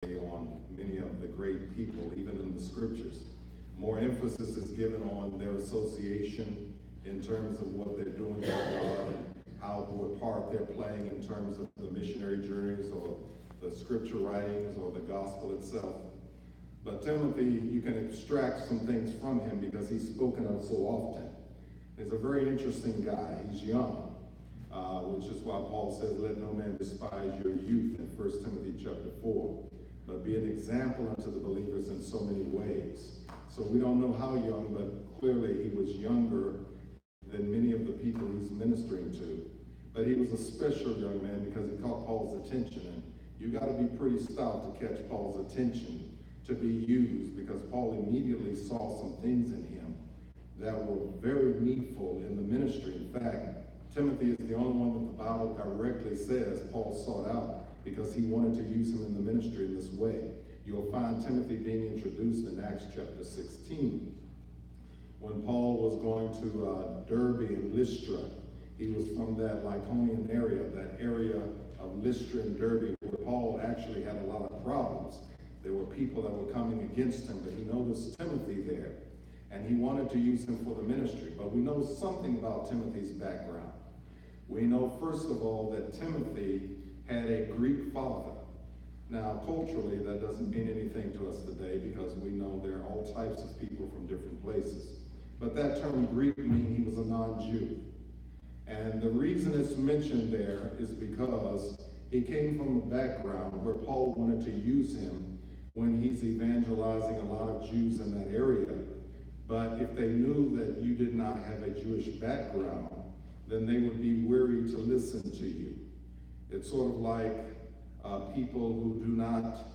on many of the great people, even in the scriptures. More emphasis is given on their association in terms of what they're doing for God and how, what part they're playing in terms of the missionary journeys or the scripture writings or the gospel itself. But Timothy, you can extract some things from him because he's spoken of so often. He's a very interesting guy. He's young, which is why Paul says, let no man despise your youth in 1 Timothy chapter 4, but be an example unto the believers in so many ways. So we don't know how young, but clearly he was younger than many of the people he's ministering to. But he was a special young man because he caught Paul's attention. And you got to be pretty stout to catch Paul's attention to be used, because Paul immediately saw some things in him that were very needful in the ministry. In fact, Timothy is the only one that the Bible directly says Paul sought out because he wanted to use him in the ministry in this way. You'll find Timothy being introduced in Acts chapter 16. When Paul was going to Derbe and Lystra, he was from that Lycaonian area, that area of Lystra and Derbe, where Paul actually had a lot of problems. There were people that were coming against him, but he noticed Timothy there, and he wanted to use him for the ministry. But we know something about Timothy's background. We know, first of all, that Timothy had a Greek father. Now, culturally, that doesn't mean anything to us today because we know there are all types of people from different places. But that term Greek means he was a non-Jew. And the reason it's mentioned there is because he came from a background where Paul wanted to use him when he's evangelizing a lot of Jews in that area. But if they knew that you did not have a Jewish background, then they would be weary to listen to you. It's sort of like people who do not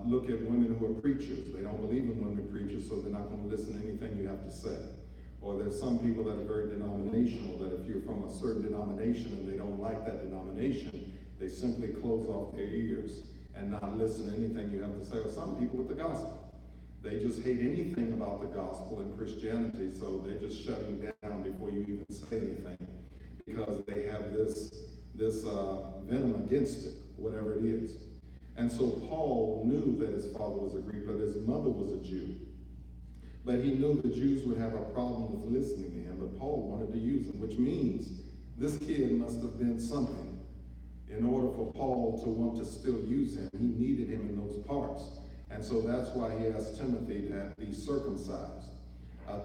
look at women who are preachers. They don't believe in women preachers, so they're not going to listen to anything you have to say. Or there's some people that are very denominational, that if you're from a certain denomination and they don't like that denomination, they simply close off their ears and not listen to anything you have to say. Or some people with the gospel. They just hate anything about the gospel and Christianity, so they're just shutting down before you even say anything because they have this venom against it, whatever it is. And so Paul knew that his father was a Greek, but his mother was a Jew. But he knew the Jews would have a problem with listening to him, but Paul wanted to use him, which means this kid must have been something. In order for Paul to want to still use him, he needed him in those parts. And so that's why he asked Timothy to be circumcised.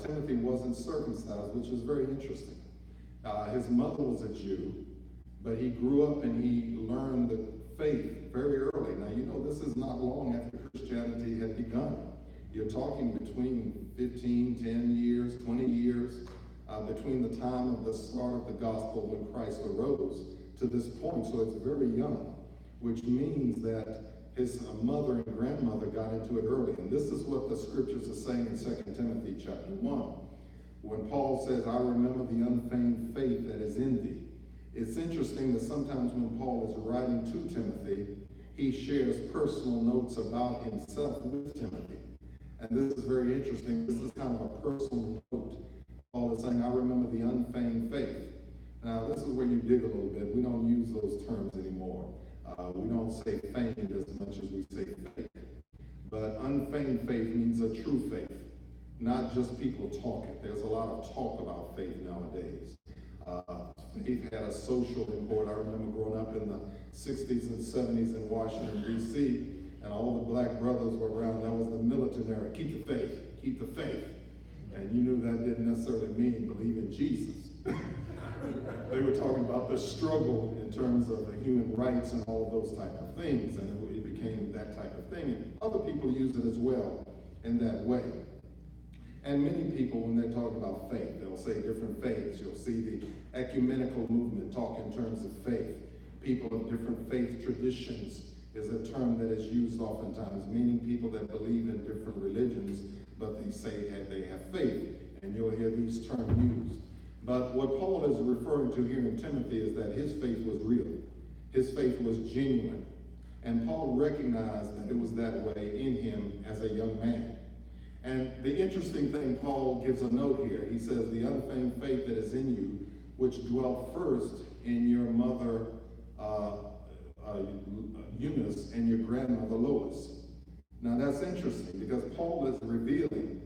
Timothy wasn't circumcised, which is very interesting. His mother was a Jew, but he grew up and he learned the faith very early. Now, you know, this is not long after Christianity had begun. You're talking between 15, 10 years, 20 years, between the time of the start of the gospel when Christ arose to this point. So it's very young, which means that his mother and grandmother got into it early. And this is what the scriptures are saying in 2 Timothy chapter 1. When Paul says, I remember the unfeigned faith that is in thee. It's interesting that sometimes when Paul is writing to Timothy, he shares personal notes about himself with Timothy. And this is very interesting. This is kind of a personal note. Paul is saying, I remember the unfeigned faith. Now, this is where you dig a little bit. We don't use those terms anymore. We don't say feigned as much as we say faith. But unfeigned faith means a true faith, not just people talking. There's a lot of talk about faith nowadays. Faith had a social import. I remember growing up in the 60s and 70s in Washington, D.C., and all the black brothers were around. That was the military. Keep the faith. Keep the faith. And you knew that didn't necessarily mean believe in Jesus. They were talking about the struggle in terms of human rights and all of those type of things, and it became that type of thing. And other people use it as well in that way. And many people, when they talk about faith, they'll say different faiths. You'll see the ecumenical movement talk in terms of faith. People of different faith traditions is a term that is used oftentimes, meaning people that believe in different religions, but they say they have faith, and you'll hear these terms used. But what Paul is referring to here in Timothy is that his faith was real. His faith was genuine. And Paul recognized that it was that way in him as a young man. And the interesting thing, Paul gives a note here. He says, the unfeigned faith that is in you, which dwelt first in your mother Eunice and your grandmother Lois. Now that's interesting because Paul is revealing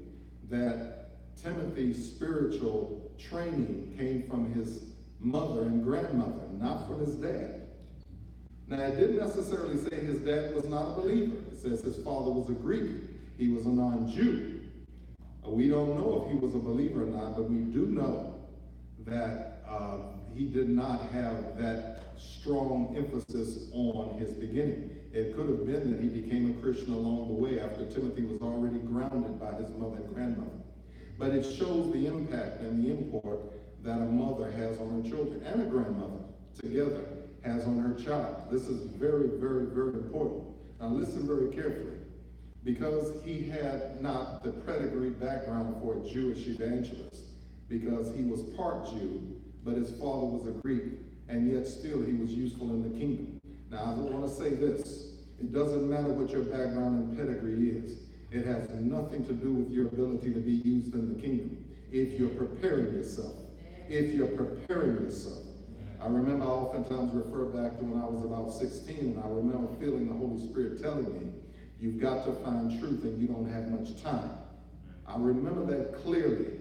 that Timothy's spiritual training came from his mother and grandmother, not from his dad. Now it didn't necessarily say his dad was not a believer. It says his father was a Greek. He was a non-Jew. We don't know if he was a believer or not, but we do know that he did not have that strong emphasis on his beginning. It could have been that he became a Christian along the way after Timothy was already grounded by his mother and grandmother. But it shows the impact and the import that a mother has on her children and a grandmother together has on her child. This is very, very, very important. Now listen very carefully. Because he had not the pedigree background for a Jewish evangelist, because he was part Jew, but his father was a Greek, and yet still he was useful in the kingdom. Now I want to say this, it doesn't matter what your background and pedigree is. It has nothing to do with your ability to be used in the kingdom. If you're preparing yourself. If you're preparing yourself. I remember I oftentimes refer back to when I was about 16, and I remember feeling the Holy Spirit telling me, you've got to find truth and you don't have much time. I remember that clearly.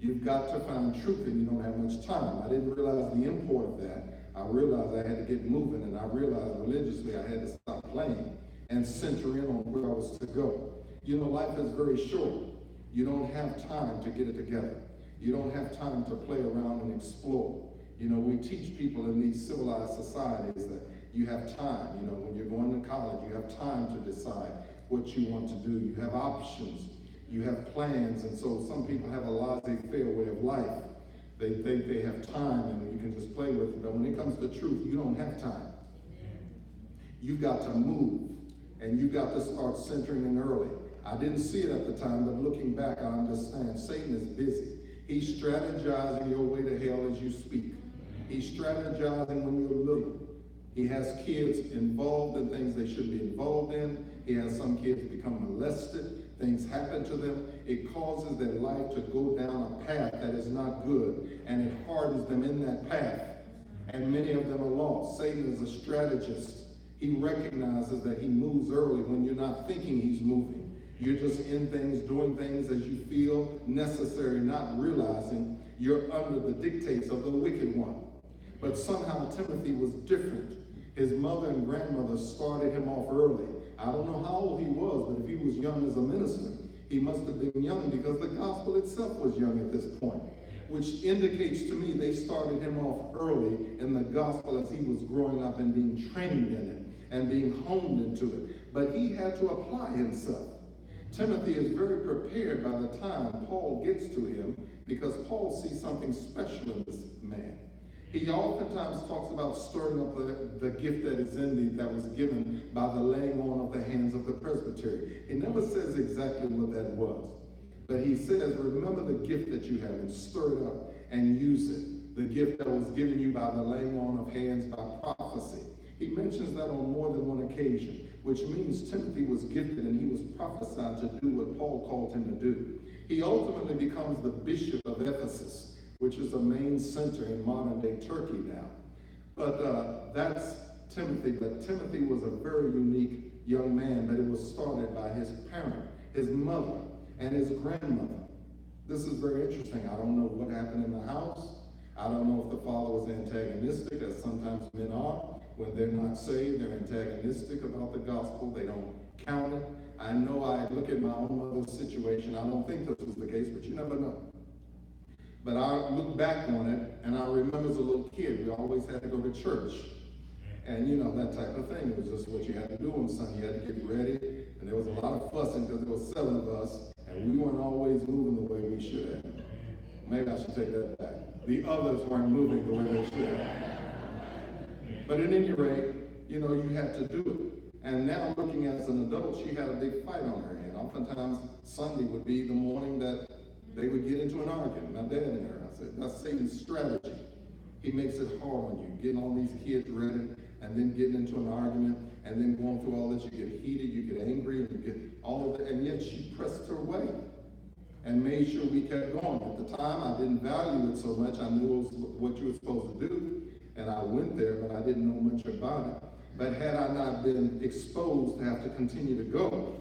You've got to find truth and you don't have much time. I didn't realize the import of that. I realized I had to get moving, and I realized religiously I had to stop playing and center in on where I was to go. You know, life is very short. You don't have time to get it together. You don't have time to play around and explore. You know, we teach people in these civilized societies that you have time. You know, when you're going to college, you have time to decide what you want to do. You have options. You have plans. And so some people have a laissez-faire way of life. They think they have time and you can just play with it. But when it comes to truth, you don't have time. You've got to move. And you've got to start centering in early. I didn't see it at the time, but looking back, I understand. Satan is busy. He's strategizing your way to hell as you speak. He's strategizing when you're little. He has kids involved in things they shouldn't be involved in. He has some kids become molested. Things happen to them. It causes their life to go down a path that is not good, and it hardens them in that path. And many of them are lost. Satan is a strategist. He recognizes that he moves early when you're not thinking he's moving. You're just in things, doing things as you feel necessary, not realizing you're under the dictates of the wicked one. But somehow Timothy was different. His mother and grandmother started him off early. I don't know how old he was, but if he was young as a minister, he must have been young because the gospel itself was young at this point, which indicates to me they started him off early in the gospel as he was growing up and being trained in it and being honed into it. But he had to apply himself. Timothy is very prepared by the time Paul gets to him because Paul sees something special in this man. He oftentimes talks about stirring up the gift that is in thee that was given by the laying on of the hands of the presbytery. He never says exactly what that was. But he says, remember the gift that you have and stir it up and use it. The gift that was given you by the laying on of hands by prophecy. He mentions that on more than one occasion, which means Timothy was gifted and he was prophesied to do what Paul called him to do. He ultimately becomes the bishop of Ephesus, which is the main center in modern-day Turkey now. But that's Timothy. But Timothy was a very unique young man, but it was started by his parent, his mother, and his grandmother. This is very interesting. I don't know what happened in the house. I don't know if the father was antagonistic, as sometimes men are. When they're not saved, they're antagonistic about the gospel. They don't count it. I know I look at my own mother's situation. I don't think this was the case, but you never know. But I look back on it, and I remember as a little kid, we always had to go to church. And you know, that type of thing. It was just what you had to do on Sunday. You had to get ready, and there was a lot of fussing because there were 7 of us, and we weren't always moving the way we should have. Maybe I should take that back. The others weren't moving the way they should have. But at any rate, you know, you had to do it. And now looking as an adult, she had a big fight on her hand. Oftentimes, Sunday would be the morning that they would get into an argument, my dad and her. I said, that's Satan's strategy. He makes it hard on you, getting all these kids ready, and then getting into an argument, and then going through all this. You get heated, you get angry, and you get all of that. And yet she pressed her way and made sure we kept going. At the time, I didn't value it so much. I knew it was what you were supposed to do, and I went there, but I didn't know much about it. But had I not been exposed to have to continue to go,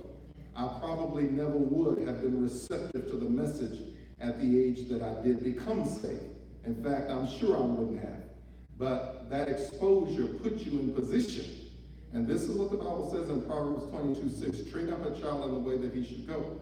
I probably never would have been receptive to the message at the age that I did become saved. In fact, I'm sure I wouldn't have. But that exposure puts you in position. And this is what the Bible says in Proverbs 22:6. Train up a child in the way that he should go.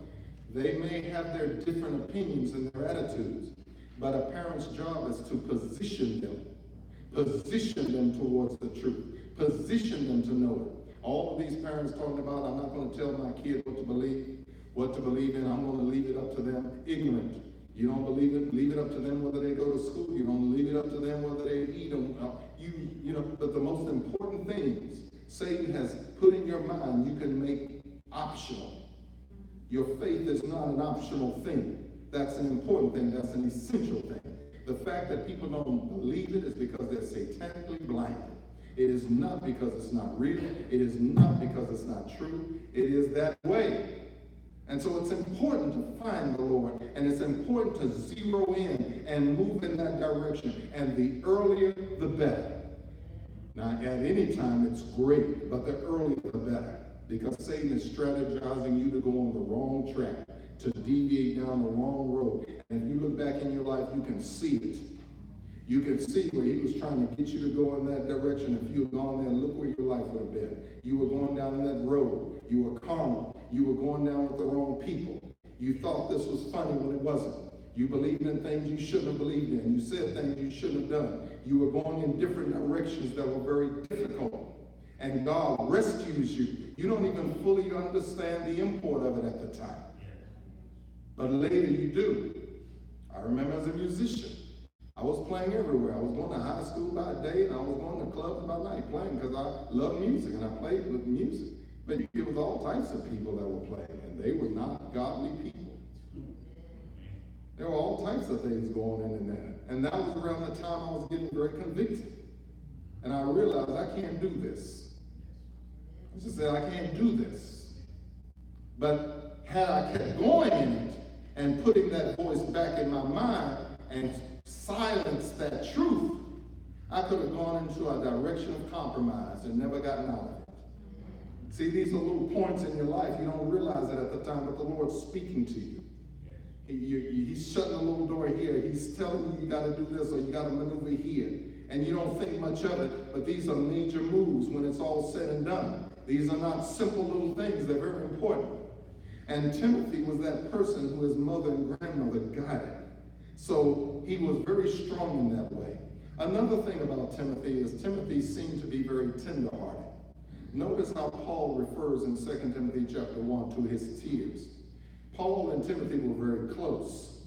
They may have their different opinions and their attitudes, but a parent's job is to position them towards the truth, position them to know it. All of these parents talking about, I'm not going to tell my kid what to believe in, I'm going to leave it up to them, ignorant. You don't believe it, leave it up to them whether they go to school. You don't leave it up to them whether they eat them. But the most important things Satan has put in your mind, you can make optional. Your faith is not an optional thing. That's an important thing. That's an essential thing. The fact that people don't believe it is because they're satanically blinded. It is not because it's not real. It is not because it's not true. It is that way. And so it's important to find the Lord, and it's important to zero in and move in that direction. And the earlier, the better. Now, at any time, it's great, but the earlier, the better. Because Satan is strategizing you to go on the wrong track, to deviate down the wrong road. And if you look back in your life, you can see it. You can see where he was trying to get you to go in that direction. If you had gone there, look where your life would have been. You were going down that road. You were carnal. You were going down with the wrong people. You thought this was funny when it wasn't. You believed in things you shouldn't have believed in. You said things you shouldn't have done. You were going in different directions that were very difficult. And God rescues you. You don't even fully understand the import of it at the time. But later you do. I remember as a musician, I was playing everywhere. I was going to high school by day, and I was going to clubs by night playing because I love music, and I played with music. But it was all types of people that were playing, and they were not godly people. There were all types of things going on in there. And that was around the time I was getting very convicted. And I realized I can't do this. I just said, I can't do this. But had I kept going in it and putting that voice back in my mind and silenced that truth, I could have gone into a direction of compromise and never gotten out of it. See, these are little points in your life. You don't realize it at the time, but the Lord's speaking to you. He's shutting a little door here. He's telling you you got to do this or you got to maneuver here. And you don't think much of it, but these are major moves when it's all said and done. These are not simple little things. They're very important. And Timothy was that person who his mother and grandmother guided. So he was very strong in that way. Another thing about Timothy is Timothy seemed to be very tenderhearted. Notice how Paul refers in 2 Timothy chapter 1 to his tears. Paul and Timothy were very close.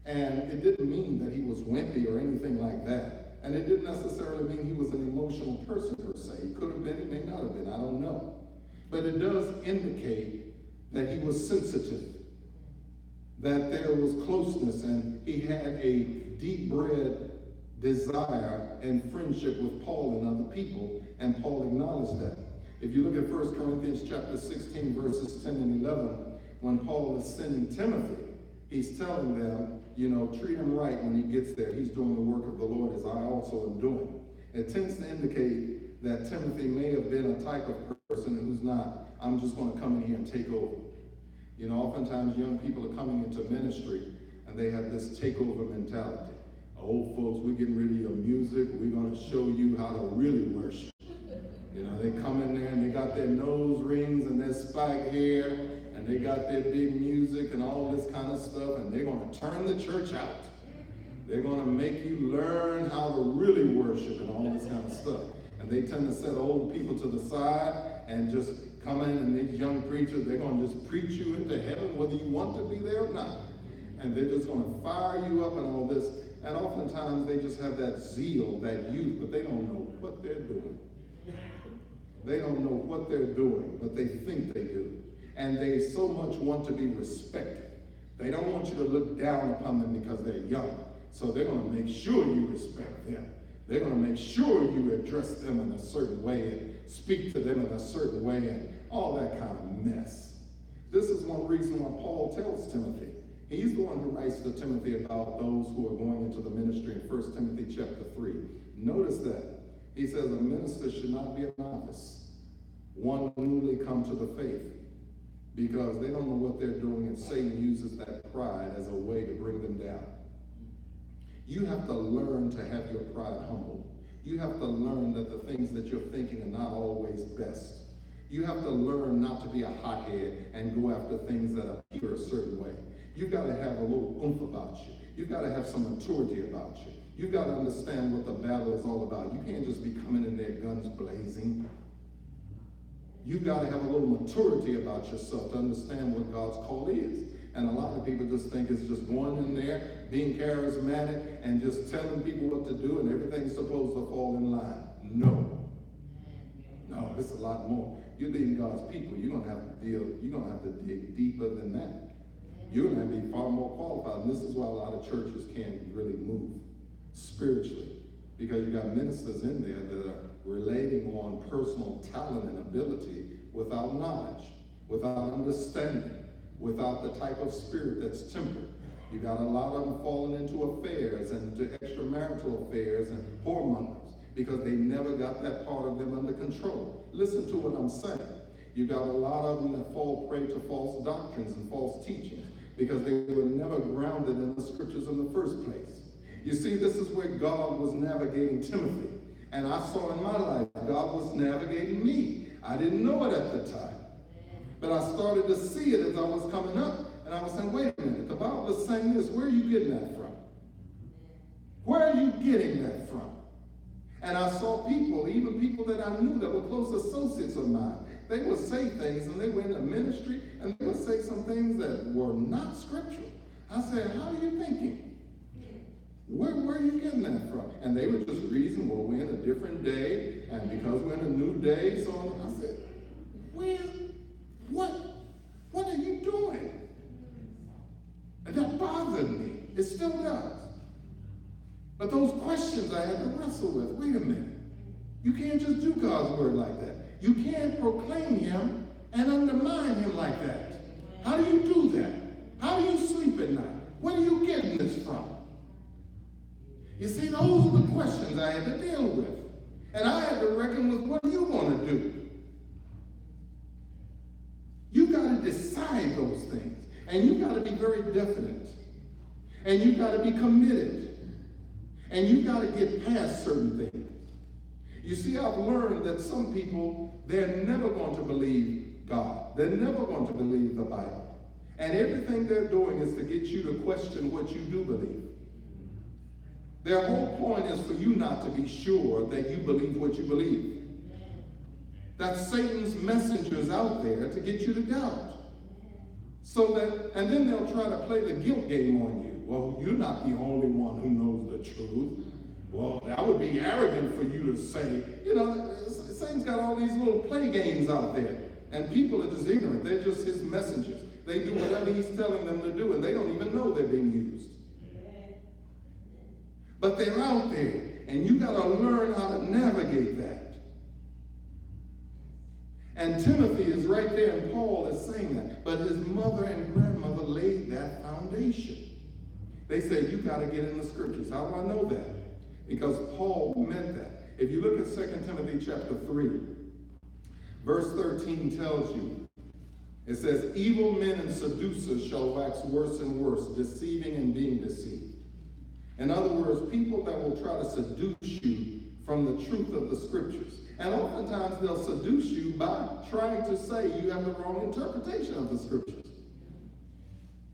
And it didn't mean that he was wimpy or anything like that. And it didn't necessarily mean he was an emotional person per se. He could have been, he may not have been, I don't know. But it does indicate that he was sensitive, that there was closeness, and he had a deep-bred desire and friendship with Paul and other people, and Paul acknowledged that. If you look at 1 Corinthians chapter 16, verses 10 and 11, when Paul is sending Timothy, he's telling them, treat him right when he gets there. He's doing the work of the Lord as I also am doing. It tends to indicate that Timothy may have been a type of person who's not, I'm just going to come in here and take over. Oftentimes young people are coming into ministry and they have this takeover mentality. Old folks, we're getting rid of your music. We're going to show you how to really worship. They come in there and they got their nose rings and their spike hair and they got their big music and all this kind of stuff, and they're going to turn the church out. They're going to make you learn how to really worship and all this kind of stuff. And they tend to set old people to the side and just come in, and these young preachers, they're going to just preach you into heaven whether you want to be there or not. And they're just going to fire you up and all this. And oftentimes they just have that zeal, that youth, but they don't know what they're doing. They don't know what they're doing, but they think they do. And they so much want to be respected. They don't want you to look down upon them because they're young. So they're going to make sure you respect them. They're going to make sure you address them in a certain way and speak to them in a certain way and all that kind of mess. This is one reason why Paul tells Timothy. He's the one who writes to Timothy about those who are going into the ministry in 1 Timothy chapter 3. Notice that He says a minister should not be a novice, one newly come to the faith, because they don't know what they're doing, and Satan uses that pride as a way to bring them down. You have to learn to have your pride humble. You have to learn that the things that you're thinking are not always best. You have to learn not to be a hothead and go after things that appear a certain way. You've got to have a little oomph about you. You've got to have some maturity about you. You've got to understand what the battle is all about. You can't just be coming in there guns blazing. You've got to have a little maturity about yourself to understand what God's call is. And a lot of people just think it's just going in there, being charismatic, and just telling people what to do, and everything's supposed to fall in line. No, it's a lot more. You're leading God's people. You're gonna have to dig deeper than that. You're gonna have to be far more qualified. And this is why a lot of churches can't really move spiritually, because you got ministers in there that are relating on personal talent and ability without knowledge, without understanding, without the type of spirit that's tempered. You got a lot of them falling into affairs and into extramarital affairs and whoremongers because they never got that part of them under control. Listen to what I'm saying. You got a lot of them that fall prey to false doctrines and false teachings because they were never grounded in the scriptures in the first place. You see, this is where God was navigating Timothy. And I saw in my life, God was navigating me. I didn't know it at the time. But I started to see it as I was coming up. And I was saying, wait a minute, the Bible is saying this. Where are you getting that from? Where are you getting that from? And I saw people, even people that I knew that were close associates of mine, they would say things and they went into ministry and they would say some things that were not scriptural. I said, how are you thinking? Where are you getting that from? And they would just reason, well, we're in a different day, and because we're in a new day, so on. I said, what are you doing? And that bothered me. It still does. But those questions I had to wrestle with. Wait a minute. You can't just do God's word like that. You can't proclaim him and undermine him like that. How do you do that? How do you sleep at night? Where are you getting this from? You see, those are the questions I had to deal with. And I had to reckon with what you want to do. You got to decide those things. And you got to be very definite. And you got to be committed. And you got to get past certain things. You see, I've learned that some people, they're never going to believe God. They're never going to believe the Bible. And everything they're doing is to get you to question what you do believe. Their whole point is for you not to be sure that you believe what you believe. That's Satan's messengers out there to get you to doubt. And then they'll try to play the guilt game on you. Well, you're not the only one who knows the truth. Well, that would be arrogant for you to say. Satan's got all these little play games out there. And people are just ignorant. They're just his messengers. They do whatever he's telling them to do, and they don't even know they're being used. But they're out there, and you got to learn how to navigate that. And Timothy is right there, and Paul is saying that. But his mother and grandmother laid that foundation. They said, you got to get in the scriptures. How do I know that? Because Paul meant that. If you look at 2 Timothy chapter 3, verse 13 tells you, it says, evil men and seducers shall wax worse and worse, deceiving and being deceived. In other words, people that will try to seduce you from the truth of the scriptures. And oftentimes they'll seduce you by trying to say you have the wrong interpretation of the scriptures.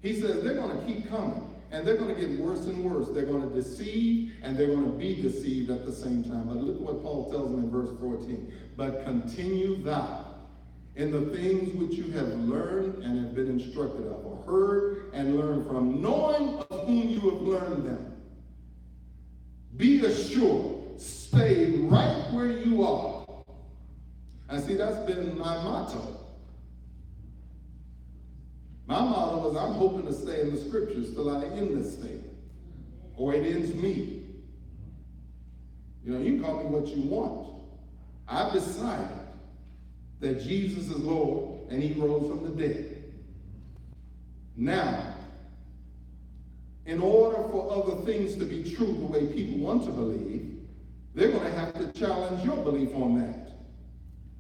He says they're going to keep coming, and they're going to get worse and worse. They're going to deceive, and they're going to be deceived at the same time. But look what Paul tells them in verse 14. But continue thou in the things which you have learned and have been instructed of, or heard and learned from, knowing of whom you have learned them. Be assured, stay right where you are. And see, that's been my motto. My motto is I'm hoping to stay in the scriptures till I end this thing, or it ends me. You can call me what you want. I've decided that Jesus is Lord and he rose from the dead. Now, in order for other things to be true the way people want to believe, they're going to have to challenge your belief on that.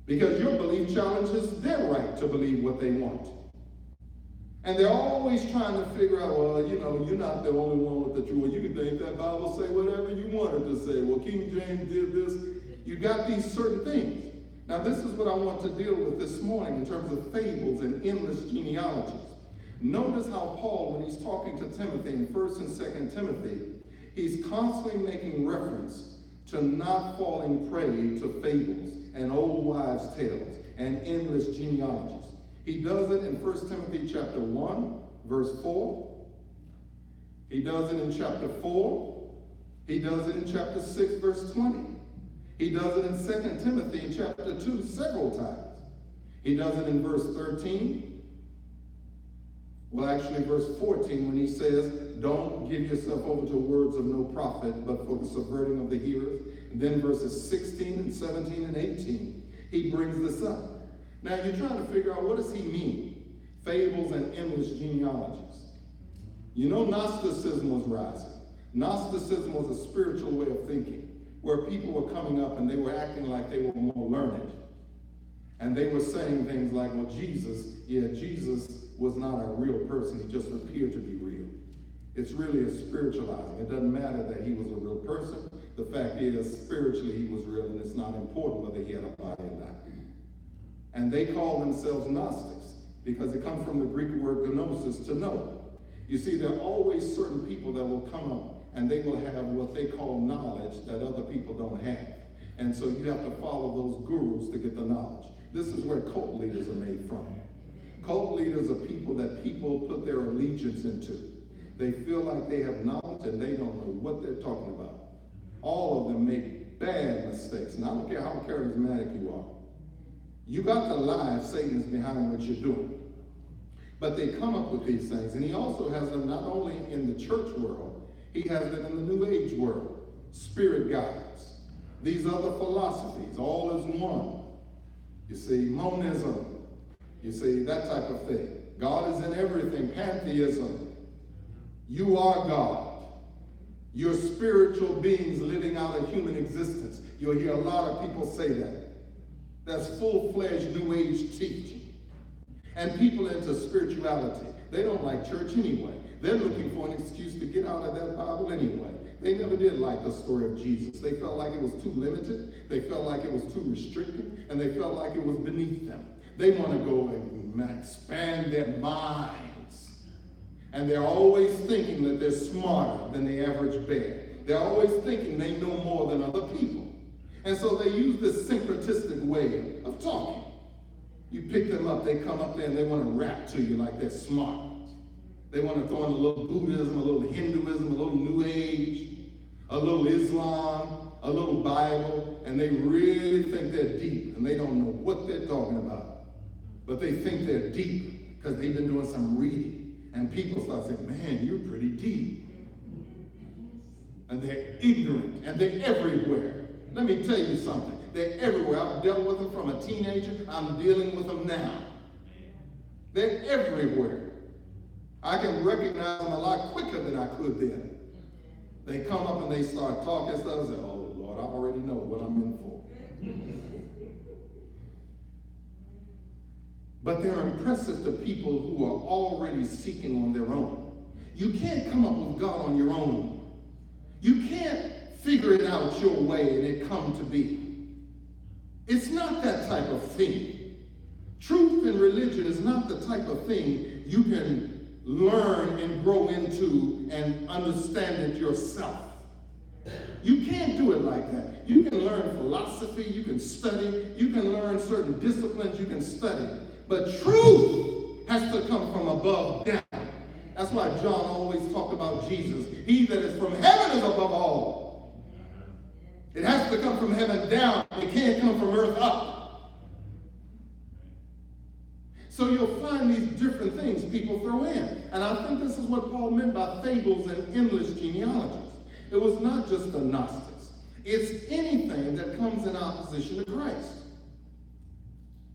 Because your belief challenges their right to believe what they want. And they're always trying to figure out, well, you know, you're not the only one with the truth. Well, you can think that Bible say whatever you wanted to say. Well, King James did this. You got these certain things. Now, this is what I want to deal with this morning in terms of fables and endless genealogies. Notice how Paul, when he's talking to Timothy in 1 and 2 Timothy, he's constantly making reference to not falling prey to fables and old wives' tales and endless genealogies. He does it in 1 Timothy chapter 1, verse 4. He does it in chapter 4. He does it in chapter 6, verse 20. He does it in 2 Timothy in chapter 2 several times. He does it in verse 13. Well, actually, verse 14, when he says, don't give yourself over to words of no profit, but for the subverting of the hearers. And then verses 16 and 17 and 18, he brings this up. Now, you're trying to figure out, what does he mean? Fables and endless genealogies. You know, Gnosticism was rising. Gnosticism was a spiritual way of thinking, where people were coming up and they were acting like they were more learned. And they were saying things like, well, Jesus was not a real person. He just appeared to be real. It's really a spiritualizing. It doesn't matter that he was a real person. The fact is, spiritually, he was real, and it's not important whether he had a body or not. And they call themselves Gnostics because it comes from the Greek word gnosis, to know. You see, there are always certain people that will come up and they will have what they call knowledge that other people don't have. And so you have to follow those gurus to get the knowledge. This is where cult leaders are made from. Cult leaders are people that people put their allegiance into. They feel like they have knowledge and they don't know what they're talking about. All of them make bad mistakes. And I don't care how charismatic you are. You got to lie if Satan is behind what you're doing. But they come up with these things. And he also has them not only in the church world, he has them in the New Age world. Spirit guides. These other philosophies, all is one. You see, monism. You see, that type of thing. God is in everything. Pantheism. You are God. You're spiritual beings living out a human existence. You'll hear a lot of people say that. That's full-fledged New Age teaching. And people into spirituality, they don't like church anyway. They're looking for an excuse to get out of that Bible anyway. They never did like the story of Jesus. They felt like it was too limited. They felt like it was too restricted. And they felt like it was beneath them. They want to go and expand their minds. And they're always thinking that they're smarter than the average bear. They're always thinking they know more than other people. And so they use this syncretistic way of talking. You pick them up, they come up there and they want to rap to you like they're smart. They want to throw in a little Buddhism, a little Hinduism, a little New Age, a little Islam, a little Bible, and they really think they're deep and they don't know what they're talking about. But they think they're deep because they've been doing some reading. And people start saying, man, you're pretty deep. And they're ignorant and they're everywhere. Let me tell you something. They're everywhere. I've dealt with them from a teenager. I'm dealing with them now. They're everywhere. I can recognize them a lot quicker than I could then. They come up and they start talking stuff and say, oh, Lord, I already know what I'm in for. But they're impressive to people who are already seeking on their own. You can't come up with God on your own. You can't figure it out your way and it come to be. It's not that type of thing. Truth and religion is not the type of thing you can learn and grow into and understand it yourself. You can't do it like that. You can learn philosophy, you can study, you can learn certain disciplines, you can study. But truth has to come from above down. That's why John always talked about Jesus. He that is from heaven is above all. It has to come from heaven down. It can't come from earth up. So you'll find these different things people throw in. And I think this is what Paul meant by fables and endless genealogies. It was not just the Gnostics. It's anything that comes in opposition to Christ.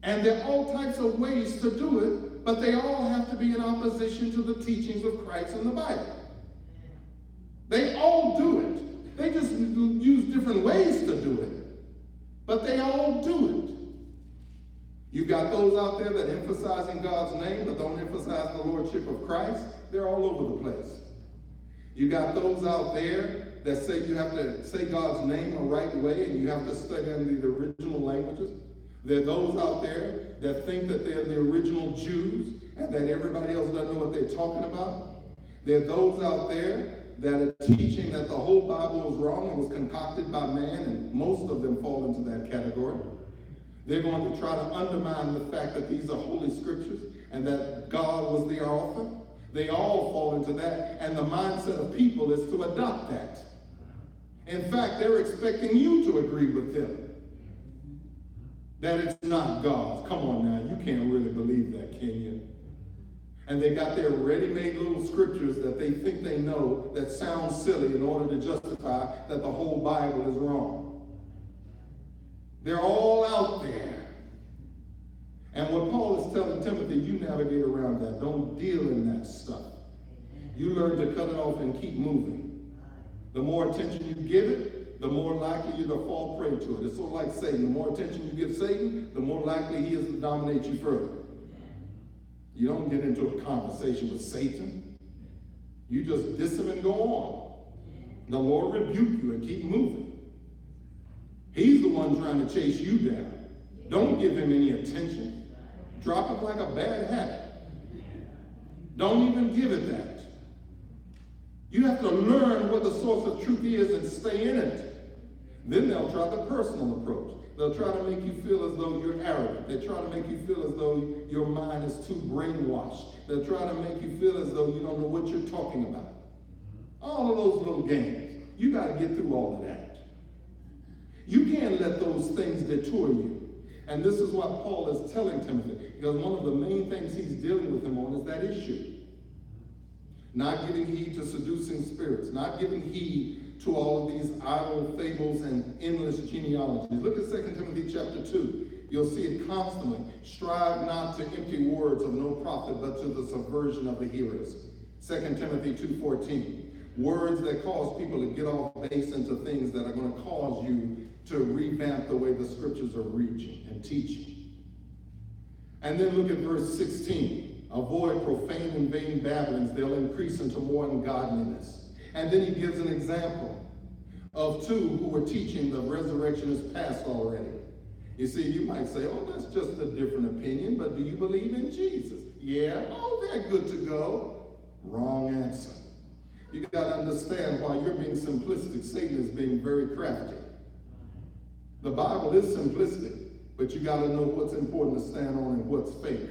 And there are all types of ways to do it, but they all have to be in opposition to the teachings of Christ in the Bible. They all do it. They just use different ways to do it. But they all do it. You got those out there that emphasize in God's name but don't emphasize the lordship of Christ. They're all over the place. You got those out there that say you have to say God's name the right way and you have to study in the original languages. There are those out there that think that they're the original Jews and that everybody else doesn't know what they're talking about. There are those out there that are teaching that the whole Bible was wrong and was concocted by man, and most of them fall into that category. They're going to try to undermine the fact that these are holy scriptures and that God was the author. They all fall into that, and the mindset of people is to adopt that. In fact, they're expecting you to agree with them that it's not God's. Come on now, you can't really believe that, can you? And they got their ready-made little scriptures that they think they know that sound silly in order to justify that the whole Bible is wrong. They're all out there. And what Paul is telling Timothy, you navigate around that. Don't deal in that stuff. You learn to cut it off and keep moving. The more attention you give it, the more likely you're to fall prey to it. It's sort of like Satan. The more attention you give Satan, the more likely he is to dominate you further. You don't get into a conversation with Satan. You just diss him and go on. The Lord rebuke you and keep moving. He's the one trying to chase you down. Don't give him any attention. Drop it like a bad habit. Don't even give it that. You have to learn what the source of truth is and stay in it. Then they'll try the personal approach. They'll try to make you feel as though you're arrogant. They try to make you feel as though your mind is too brainwashed. They'll try to make you feel as though you don't know what you're talking about. All of those little games. You got to get through all of that. You can't let those things detour you. And this is what Paul is telling Timothy, because one of the main things he's dealing with him on is that issue. Not giving heed to seducing spirits, not giving heed to all of these idle fables and endless genealogies. Look at 2 Timothy chapter 2. You'll see it constantly. Strive not to empty words of no profit, but to the subversion of the hearers. 2 Timothy 2:14. Words that cause people to get off base into things that are going to cause you to revamp the way the scriptures are reaching and teaching. And then look at verse 16. Avoid profane and vain babblings. They'll increase into more ungodliness. And then he gives an example of two who were teaching the resurrection is past already. You see, you might say, oh, that's just a different opinion, but do you believe in Jesus? Yeah, oh, they're good to go. Wrong answer. You got to understand, while you're being simplistic, Satan is being very crafty. The Bible is simplistic, but you got to know what's important to stand on and what's fake.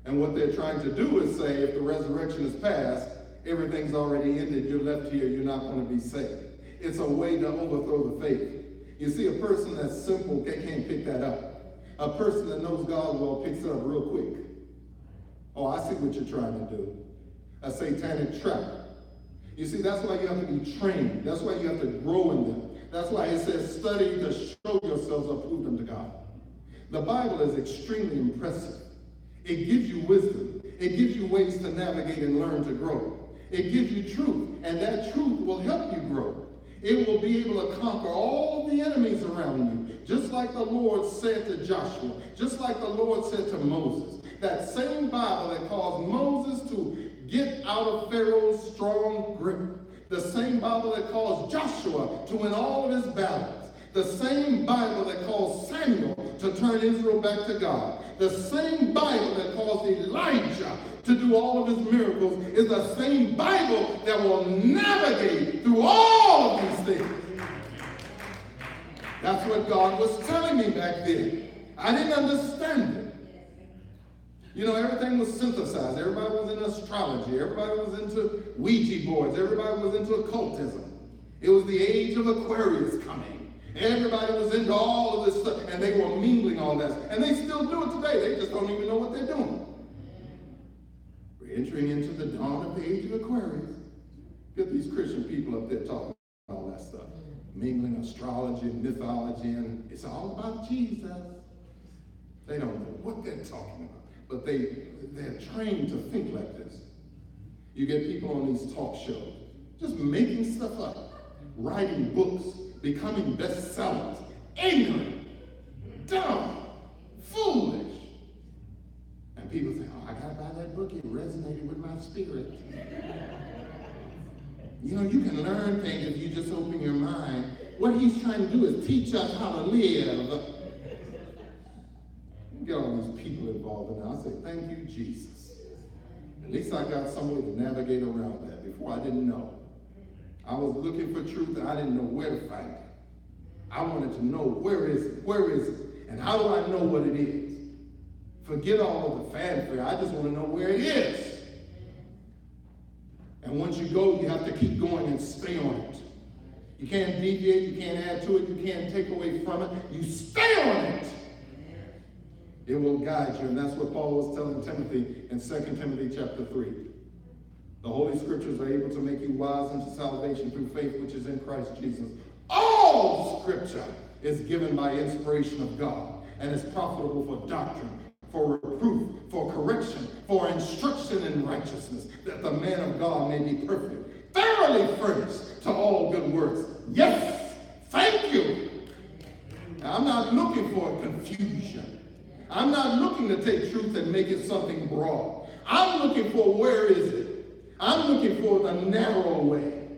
And what they're trying to do is say, if the resurrection is past, everything's already ended, you're left here, you're not going to be saved. It's a way to overthrow the faith. You see, a person that's simple, they can't pick that up. A person that knows God well picks it up real quick. Oh, I see what you're trying to do. A satanic trap. You see, that's why you have to be trained. That's why you have to grow in them. That's why it says, study to show yourselves approved unto God. The Bible is extremely impressive. It gives you wisdom. It gives you ways to navigate and learn to grow. It gives you truth, and that truth will help you grow. It will be able to conquer all the enemies around you, just like the Lord said to Joshua, just like the Lord said to Moses. That same Bible that caused Moses to get out of Pharaoh's strong grip, the same Bible that caused Joshua to win all of his battles, the same Bible that caused Samuel to turn Israel back to God, the same Bible that caused Elijah to do all of his miracles is the same Bible that will navigate through all of these things. That's what God was telling me back then. I didn't understand it. You know, everything was synthesized. Everybody was in astrology. Everybody was into Ouija boards. Everybody was into occultism. It was the age of Aquarius coming. Everybody was into all of this stuff, and they were mingling all that. And they still do it today. They just don't even know what they're doing. We're entering into the dawn of the age of Aquarius. Get these Christian people up there talking about all that stuff. Mingling astrology and mythology, and it's all about Jesus. They don't know what they're talking about. But they're trained to think like this. You get people on these talk shows just making stuff up. writing books, becoming bestsellers, ignorant, dumb, foolish. And people say, oh, I got to buy that book. It resonated with my spirit. You know, you can learn things if you just open your mind. What he's trying to do is teach us how to live. You get all these people involved in it. I say, thank you, Jesus. At least I got some way to navigate around that. Before, I didn't know. I was looking for truth and I didn't know where to find it. I wanted to know where is it? Where is it? And how do I know what it is? Forget all of the fanfare. I just want to know where it is. And once you go, you have to keep going and stay on it. You can't deviate, you can't add to it, you can't take away from it. You stay on it. It will guide you. And that's what Paul was telling Timothy in 2 Timothy chapter 3. The Holy Scriptures are able to make you wise unto salvation through faith which is in Christ Jesus. All Scripture is given by inspiration of God and is profitable for doctrine, for reproof, for correction, for instruction in righteousness, that the man of God may be perfect, thoroughly furnished to all good works. Yes, thank you. Now, I'm not looking for confusion. I'm not looking to take truth and make it something broad. I'm looking for where is it? I'm looking for the narrow way.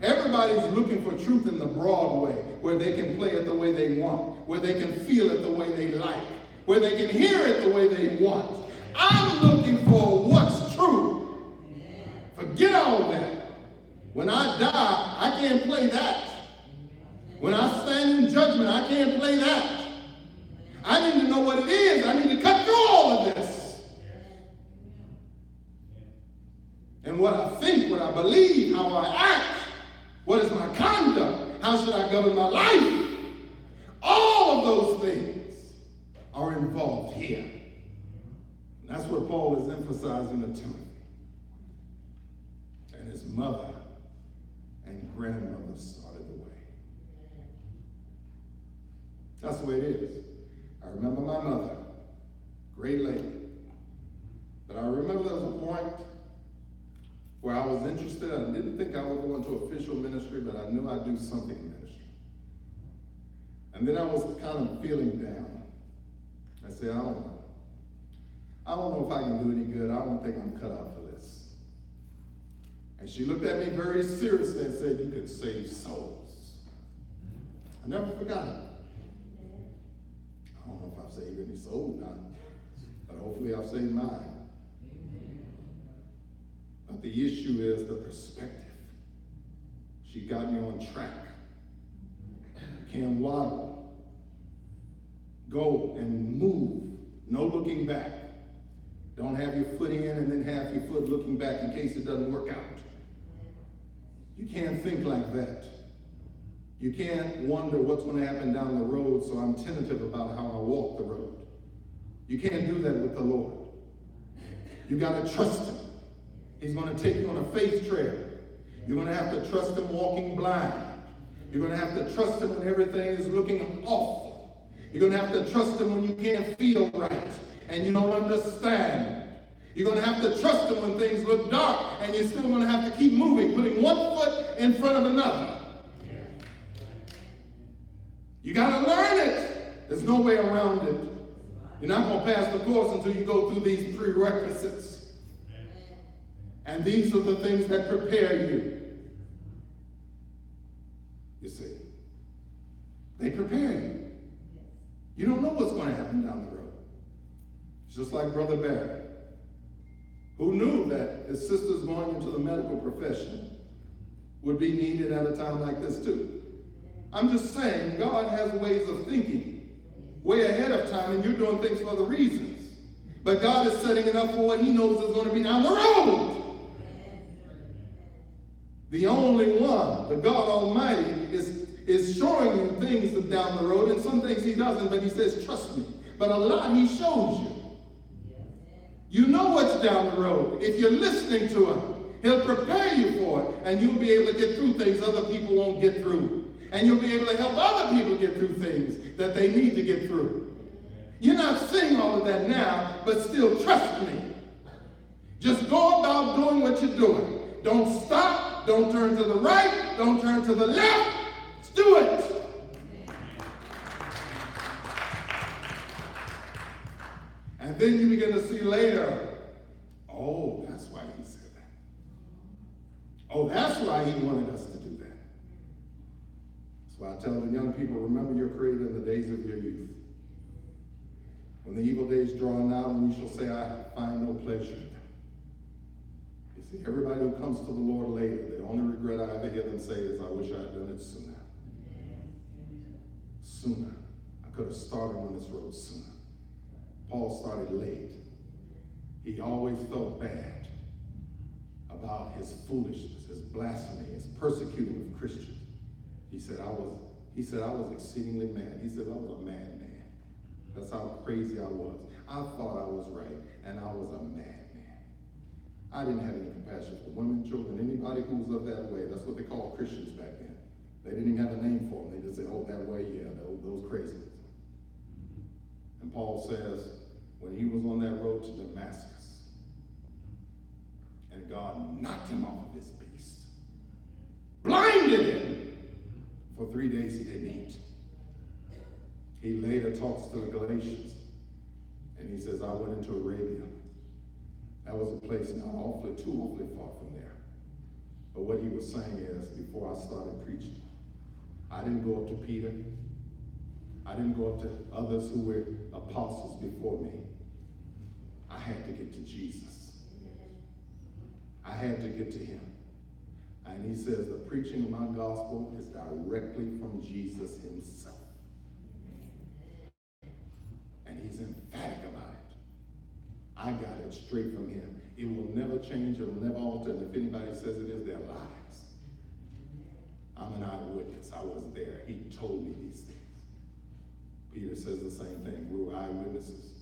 Everybody's looking for truth in the broad way, where they can play it the way they want, where they can feel it the way they like, where they can hear it the way they want. I'm looking for what's true. Forget all that. When I die, I can't play that. When I stand in judgment, I can't play that. I need to know what it is. I need to cut through all of this. And what I think, what I believe, how I act, what is my conduct, how should I govern my life? All of those things are involved here. And that's what Paul is emphasizing to Timothy. And his mother and grandmother started the way. That's the way it is. I remember my mother, great lady. But I remember there was a point where I was interested. I didn't think I would go into official ministry, but I knew I'd do something in ministry. And then I was kind of feeling down. I said, I don't know. I don't know if I can do any good. I don't think I'm cut out for this. And she looked at me very seriously and said, you could save souls. I never forgot it. I don't know if I've saved any souls now, but hopefully I've saved mine. But the issue is the perspective. She got me on track. You can't waddle. Go and move. No looking back. Don't have your foot in and then have your foot looking back in case it doesn't work out. You can't think like that. You can't wonder what's going to happen down the road, so I'm tentative about how I walk the road. You can't do that with the Lord. You got to trust him. He's going to take you on a faith trail. You're going to have to trust him walking blind. You're going to have to trust him when everything is looking awful. You're going to have to trust him when you can't feel right and you don't understand. You're going to have to trust him when things look dark and you're still going to have to keep moving, putting one foot in front of another. You got to learn it. There's no way around it. You're not going to pass the course until you go through these prerequisites. And these are the things that prepare you. You see, they prepare you. You don't know what's going to happen down the road. It's just like Brother Barry, who knew that his sisters going into the medical profession would be needed at a time like this too. I'm just saying, God has ways of thinking way ahead of time, and you're doing things for other reasons. But God is setting it up for what he knows is going to be down the road. The only one, the God Almighty, is showing you things down the road, and some things he doesn't, but he says, trust me. But a lot he shows you. You know what's down the road. If you're listening to him, he'll prepare you for it, and you'll be able to get through things other people won't get through. And you'll be able to help other people get through things that they need to get through. You're not saying all of that now, but still trust me. Just go about doing what you're doing. Don't stop. Don't turn to the right. Don't turn to the left. Let's do it. And then you begin to see later, oh, that's why he said that. Oh, that's why he wanted us to do that. That's why I tell the young people, remember your Creator in the days of your youth. When the evil days draw nigh, and you shall say, I find no pleasure in them. You see, everybody who comes to the Lord later, the only regret I ever hear them say is, I wish I had done it sooner. Sooner. I could have started on this road sooner. Paul started late. He always felt bad about his foolishness, his blasphemy, his persecuting of Christians. He said, I was exceedingly mad. He said, I was a madman. That's how crazy I was. I thought I was right, and I was a madman. I didn't have any compassion for women, children, anybody who was of that way. That's what they called Christians back then. They didn't even have a name for them. They just said, oh, that way, yeah, those crazy ones. And Paul says, when he was on that road to Damascus, and God knocked him off of his beast, blinded him, for 3 days he didn't eat. He later talks to the Galatians, and he says, I went into Arabia. That was a place not too awfully far from there. But what he was saying is, before I started preaching, I didn't go up to Peter. I didn't go up to others who were apostles before me. I had to get to Jesus. I had to get to him. And he says the preaching of my gospel is directly from Jesus himself. And he's emphatic about it. I got it straight from him. It will never change, it will never alter. And if anybody says it is, they're lies. I'm an eyewitness. I was there. He told me these things. Peter says the same thing. We were eyewitnesses.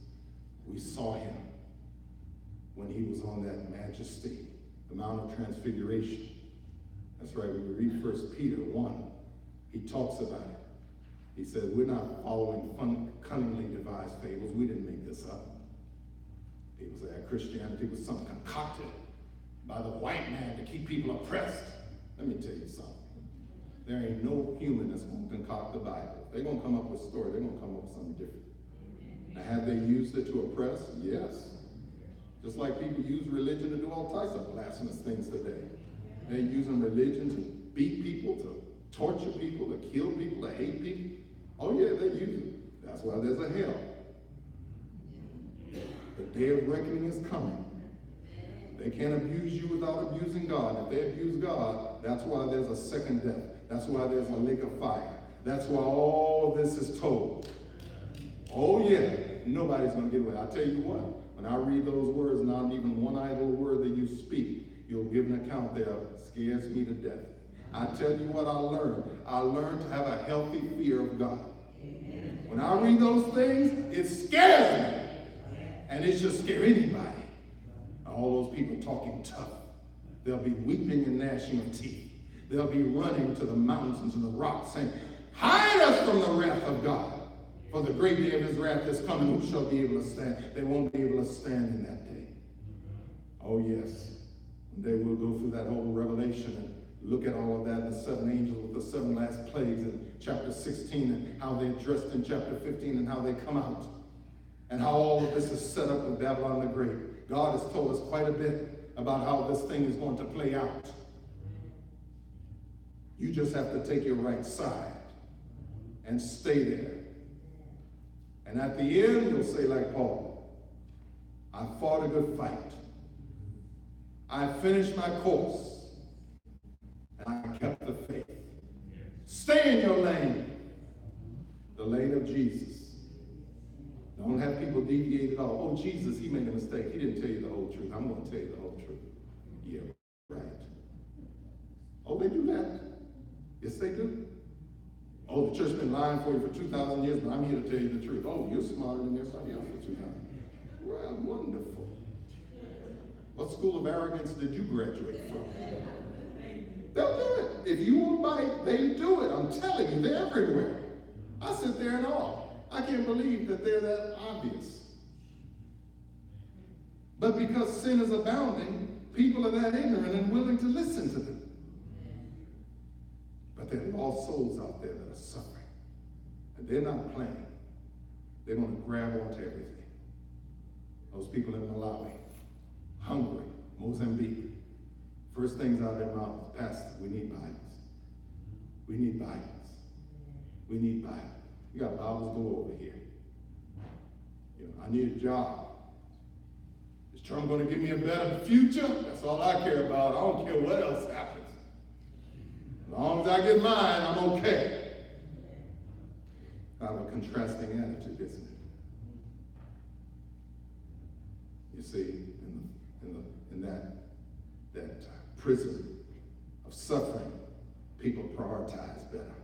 We saw him when he was on that majesty, the Mount of Transfiguration. That's right, when we read 1 Peter 1, he talks about it. He said, we're not following cunningly devised fables. We didn't make this up. People say that Christianity was something concocted by the white man to keep people oppressed. Let me tell you something. There ain't no human that's going to concoct the Bible. They're going to come up with a story. They're going to come up with something different. Now, have they used it to oppress? Yes. Just like people use religion to do all types of blasphemous things today. They're using religion to beat people, to torture people, to kill people, to hate people. Oh yeah, they use it. That's why there's a hell. The day of reckoning is coming. They can't abuse you without abusing God. If they abuse God, that's why there's a second death. That's why there's a lake of fire. That's why all this is told. Oh yeah, nobody's going to get away. I tell you what, when I read those words, not even one idle word that you speak, you'll give an account there, scares me to death. I tell you what I learned. I learned to have a healthy fear of God. When I read those things, it scares me. And it should scare anybody. All those people talking tough. They'll be weeping and gnashing of teeth. They'll be running to the mountains and the rocks saying, hide us from the wrath of God. For the great day of his wrath is coming. Who shall be able to stand? They won't be able to stand in that day. Oh yes. They will go through that whole Revelation and look at all of that, the seven angels with the seven last plagues in chapter 16 and how they're dressed in chapter 15 and how they come out. And how all of this is set up with Babylon the Great. God has told us quite a bit about how this thing is going to play out. You just have to take your right side and stay there. And at the end, you'll say like Paul, I fought a good fight. I finished my course. And I kept the faith. Stay in your lane. The lane of Jesus. Don't have people deviate at all. Oh, Jesus, he made a mistake. He didn't tell you the whole truth. I'm going to tell you the whole truth. Yeah, right. Oh, they do that? Yes, they do. Oh, the church's been lying for you for 2,000 years, but I'm here to tell you the truth. Oh, you're smarter than everybody else for 2,000. Well, wonderful. What school of arrogance did you graduate from? They'll do it. If you won't bite, they do it. I'm telling you, they're everywhere. I sit there and awe. I can't believe that they're that obvious. But because sin is abounding, people are that ignorant and willing to listen to them. lost souls out there that are suffering. And they're not playing. They're going to grab onto everything. Those people in Malawi, Hungary, Mozambique, first things out of their mouths, Pastor, we need Bibles. We need Bibles. We need Bibles. You got Bibles go over here. You know, I need a job. Is Trump going to give me a better future? That's all I care about. I don't care what else happens. As long as I get mine, I'm okay. Kind of a contrasting attitude, isn't it? You see, in that prison of suffering, people prioritize better.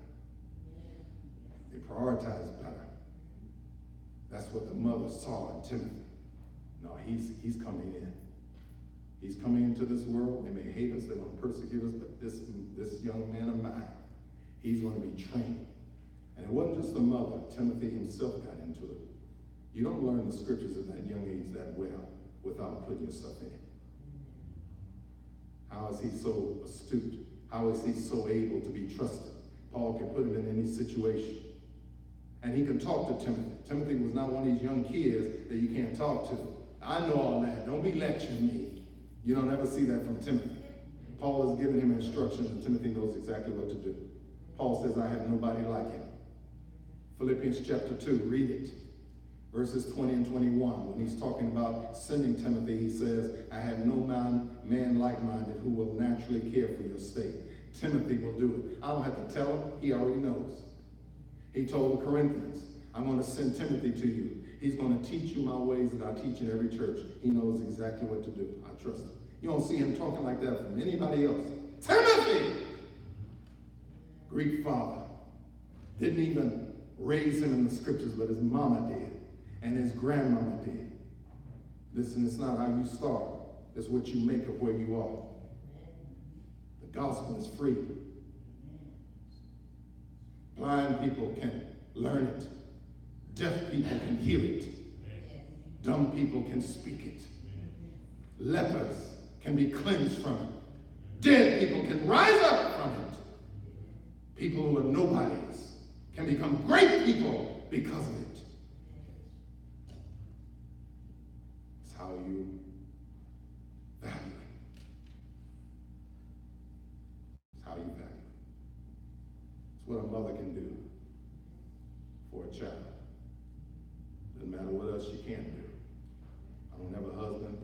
They prioritize better. That's what the mother saw in Timothy. No, he's coming in. He's coming into this world. They may hate us, they're going to persecute us, but this young man of mine, he's going to be trained. And it wasn't just the mother. Timothy himself got into it. You don't learn the scriptures at that young age that well without putting yourself in it. How is he so astute? How is he so able to be trusted? Paul can put him in any situation. And he can talk to Timothy. Timothy was not one of these young kids that you can't talk to. I know all that. Don't be lecturing me. You don't ever see that from Timothy. Paul has given him instructions, and Timothy knows exactly what to do. Paul says, I have nobody like him. Philippians chapter 2, read it. Verses 20 and 21. When he's talking about sending Timothy, he says, I have no man like-minded who will naturally care for your state. Timothy will do it. I don't have to tell him. He already knows. He told the Corinthians, I'm going to send Timothy to you. He's going to teach you my ways that I teach in every church. He knows exactly what to do. I trust him. You don't see him talking like that from anybody else. Timothy! Greek father. Didn't even raise him in the scriptures, but his mama did. And his grandmama did. Listen, it's not how you start. It's what you make of where you are. The gospel is free. Blind people can learn it. Deaf people can hear it. Dumb people can speak it. Lepers can be cleansed from it. Dead people can rise up from it. People who are nobodies can become great people because of it. It's how you value it. It's how you value it. It's what a mother can do for a child. Doesn't matter what else she can do. I don't have a husband.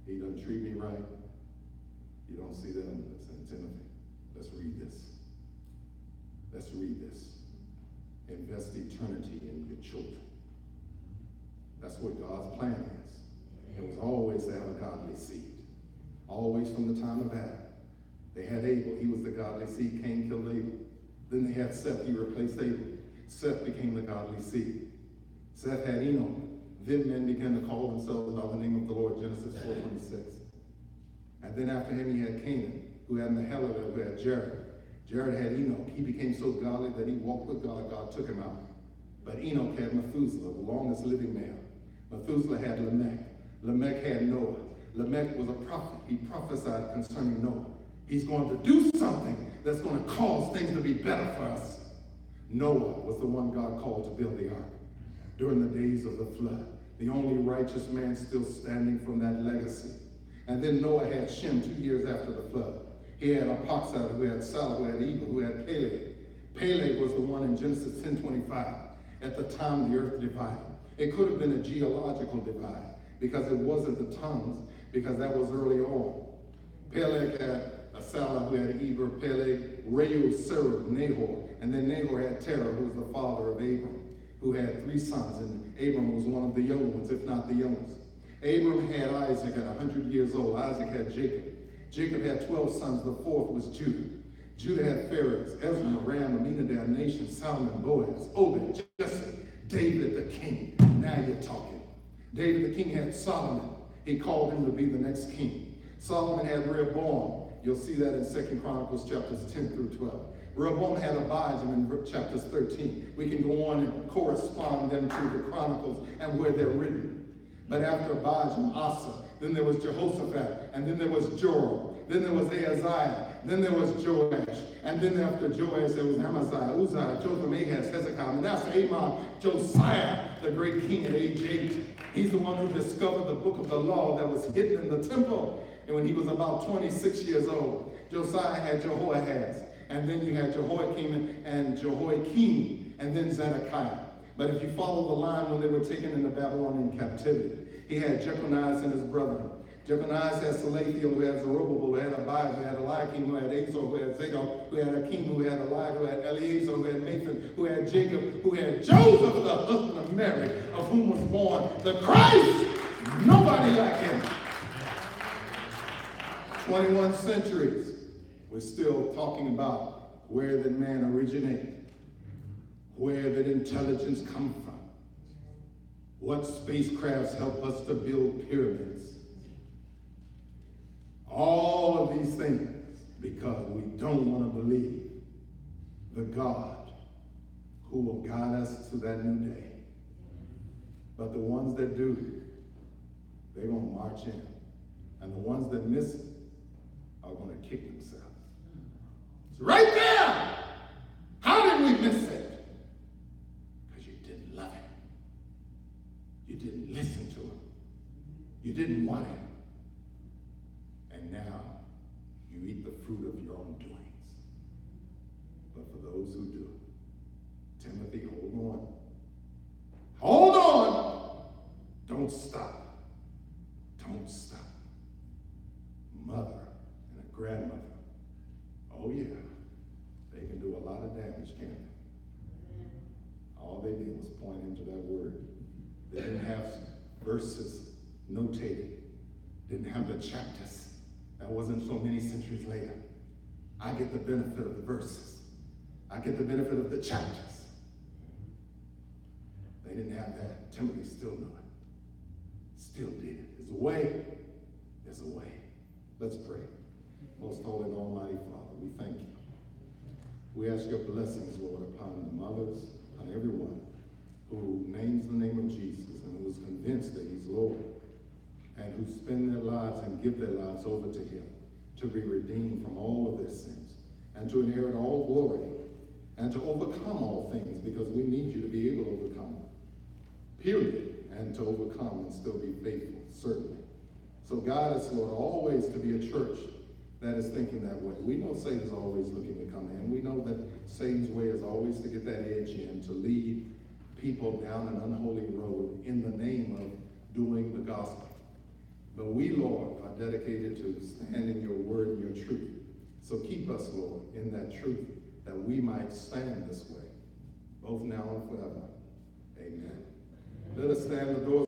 He doesn't treat me right. You don't see that in Timothy. Let's read this. Let's read this. Invest eternity in your children. That's what God's plan is. It was always to have a godly seed. Always from the time of Adam. They had Abel. He was the godly seed. Cain killed Abel. Then they had Seth. He replaced Abel. Seth became the godly seed. Seth had Enoch. Then men began to call themselves by the name of the Lord, Genesis 4:26. And then after him he had Canaan, who had Mahalalel, who had Jared. Jared had Enoch. He became so godly that he walked with God. God took him out. But Enoch had Methuselah, the longest living man. Methuselah had Lamech. Lamech had Noah. Lamech was a prophet. He prophesied concerning Noah. He's going to do something that's going to cause things to be better for us. Noah was the one God called to build the ark during the days of the flood. The only righteous man still standing from that legacy. And then Noah had Shem 2 years after the flood. He had Arphaxad, who had Salah, who had Eber, who had Peleg. Peleg was the one in Genesis 10:25. At the time the earth divided. It could have been a geological divide because it wasn't the tongues, because that was early on. Peleg had Salah, who had Eber, Peleg, Reu, Serug, Nahor. And then Nahor had Terah, who was the father of Abram, who had 3 sons, and Abram was one of the young ones, if not the youngest. Abram had Isaac at 100 years old. Isaac had Jacob. Jacob had 12 sons. The 4th was Judah. Judah had Pharez, Ezra, Ram, Aminadab, Nation, Solomon, Boaz, Obed, Jesse, David the king. Now you're talking. David the king had Solomon. He called him to be the next king. Solomon had Rehoboam. You'll see that in 2 Chronicles chapters 10 through 12. Rehoboam had Abijah in chapters 13. We can go on and correspond them to the Chronicles and where they're written. But after Abijam, Asa, then there was Jehoshaphat, and then there was Joram, then there was Ahaziah, then there was Joash, and then after Joash there was Amaziah, Uzziah, Jotham, Ahaz, Hezekiah, Manasseh, Amon, Josiah, the great king at age 8. He's the one who discovered the book of the law that was hidden in the temple. And when he was about 26 years old, Josiah had Jehoahaz, and then you had Jehoiakim and Jehoiakim, and then Zedekiah. But if you follow the line when they were taken into Babylonian captivity, he had Jeconiah and his brethren. Jeconiah had Salathiel, who had Zerubbabel, who had Abiah, who had Eliakim, who had Azor, who had Zadok, who had Akim, who had Eliah, who had Eleazar, who had Nathan, who had Jacob, who had Joseph, the husband of Mary, of whom was born the Christ. Nobody like him. 21 centuries, we're still talking about where did man originate? Where did intelligence come from? What spacecrafts help us to build pyramids? All of these things because we don't want to believe the God who will guide us to that new day. But the ones that do, they're going to march in. And the ones that miss it are going to kick themselves. It's right there! How did we miss it? You didn't listen to him. You didn't want him. And now you eat the fruit of your own doings. But for those who do, Timothy, hold on. Hold on. Don't stop. Don't stop. Mother and a grandmother. Oh yeah. They can do a lot of damage, can't they? All they did was point into that word. They didn't have verses notated. Didn't have the chapters. That wasn't so many centuries later. I get the benefit of the verses. I get the benefit of the chapters. They didn't have that. Timothy still knew it. Still did it. There's a way. There's a way. Let's pray. Most holy and almighty Father, we thank you. We ask your blessings, Lord, upon the mothers, upon everyone who names the name of Jesus and who is convinced that he's Lord, and who spend their lives and give their lives over to him to be redeemed from all of their sins and to inherit all glory and to overcome all things, because we need you to be able to overcome, period, and to overcome and still be faithful, certainly. So guide us, Lord, always to be a church that is thinking that way. We know Satan's always looking to come in. We know that Satan's way is always to get that edge in, to lead people down an unholy road in the name of doing the gospel. But we, Lord, are dedicated to stand in your word and your truth. So keep us, Lord, in that truth, that we might stand this way, both now and forever. Amen. Let us stand the doors.